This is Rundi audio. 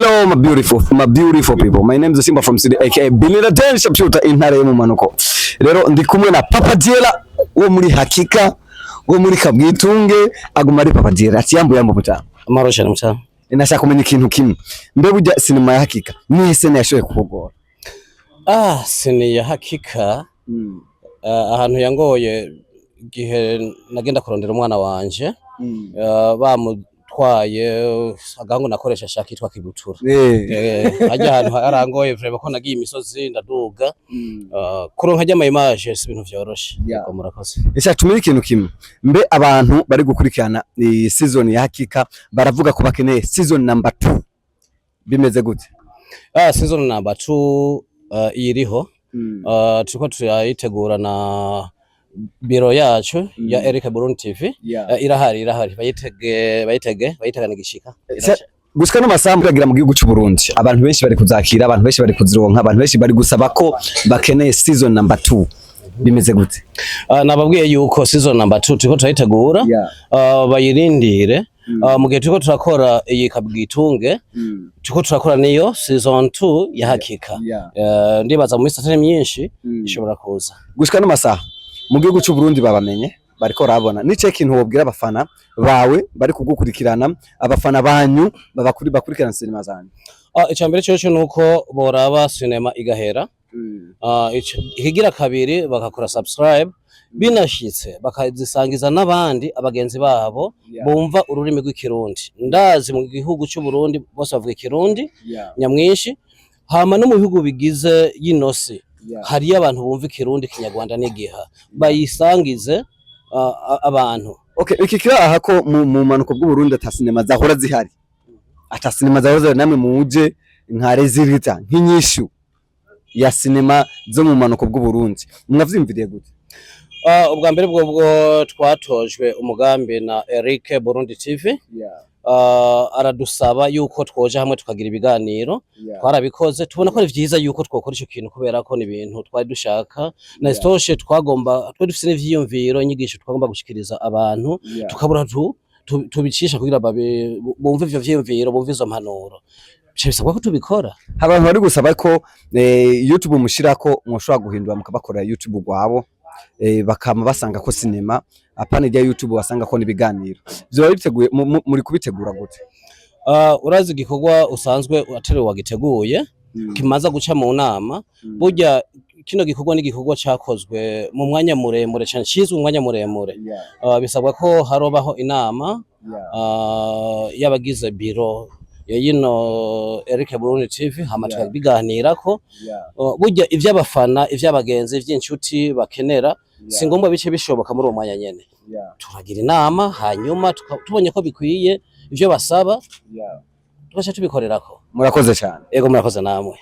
Hello my beautiful people. My name is Simba from City aka Binira Dance Shooter intare yo mu manuko. Rero ndi kumwe na Papa Diela wo muri Hakika wo muri Kabwitunge aguma ari Papa Diela ati yambo mutana. Amarosha mutana. Inashaka kumenya ikintu kimwe. Mbe burya sinema ya Hakika ni sene yashoye kubogora. Sene ya Hakika ahantu yangoye gihe nagenda kurondera umwana wanje bamutwaye agango nakoresha shaka itwa Kibutura ajya ahantu arangoye vraiment ko nagiye imisozi ndaduga kuronka ajya image si ibintu vyoroshe ko murakoze. Ese tumira ikintu kimwe mbe abantu bari gukurikirana season ya Hakika baravuga ko bakeneye season number 2 bimeze gute? Season number 2 iriho turiko turayitegura na biro yacu ya Eric Burundi TV irahari bayitegana gishika gushika n'amasambu yagira mu gihugu cy'u Burundi. Abantu benshi bari kuzakira, abantu benshi bari kuzironka, abantu benshi bari gusaba ko bakeneye season number 2 bimeze gute? Nababwiye yuko season number 2 turiko turayitegura bayirindire mu gihe turiko turakora iyi Kabwitunge turiko turakora niyo season 2 ya Hakika ndibaza mu minsi myinshi ishobora kuza. Gushika n'amasaha mu gihugu cy'u Burundi babamenye bariko rabona nice kintu wobwira abafana bawe bari kugukurikirana, abafana banyu bakurikirana sinema zanyu? Icambere cyo nuko boraba sinema igahera ikigira kabiri bakakora subscribe binashitse bakazisangiza n'abandi abagenzi babo bumva ururimi rw'ikirundi. Ndazi mu gihugu cy'u Burundi bose bavuga ikirundi nyamwinshi, hama no mu bihugu bigize yinosi hari abantu bumva ikirundi kinyarwanda n'igiha bayisangize abantu. Okay, iki kiraha ko mu manuko bw'u Burundi ata sinema zahora zihari, ata sinema zahora namwe muje nkare zirita nk'inyishu ya sinema zo mu manuko bw'u Burundi mwavyimviriye gute? Ubwa mbere bwo twatojwe umugambi na Eric Burundi TV aradusaba yuko twoje hamwe tukagira ibiganiro twarabikoze tubona ko ari vyiza yuko twokora ico kintu kubera ko ni ibintu twari dushaka na stoshe twagomba dufite n'ivyiyumviro inyigisho twagomba gushikiriza abantu tukabura tubicisha kugira bumve ivyo vyiyumviro bumve izo mpanuro bisabwa ko tubikora. Abantu bari gusaba ko YouTube mushirako mwoshobora guhindura mukabakorera YouTube gwabo bakama basanga ko sinema apana rya YouTube basanga ko nibiganiro byo biteguye muri kubitegura gute? Urazi gikorwa usanzwe aterewe wagiteguye kimaza guca mu nama burya kino gikorwa ni gikorwa cyakozwe mu mwanya muremure cyane cizwe umwanya muremure bisabwa ko harobaho inama y'abagize biro yino Eric Burundi TV hamatika biganira ko burya ivy'abafana ivy'abagenzi ivy'inshuti bakenera singombwa bice bishoboka muri umwanya nyene turagira inama hanyuma tubonye ko bikwiye ivyo basaba tugaca tubikorerako. Murakoze cyane. Ego murakoze namwe.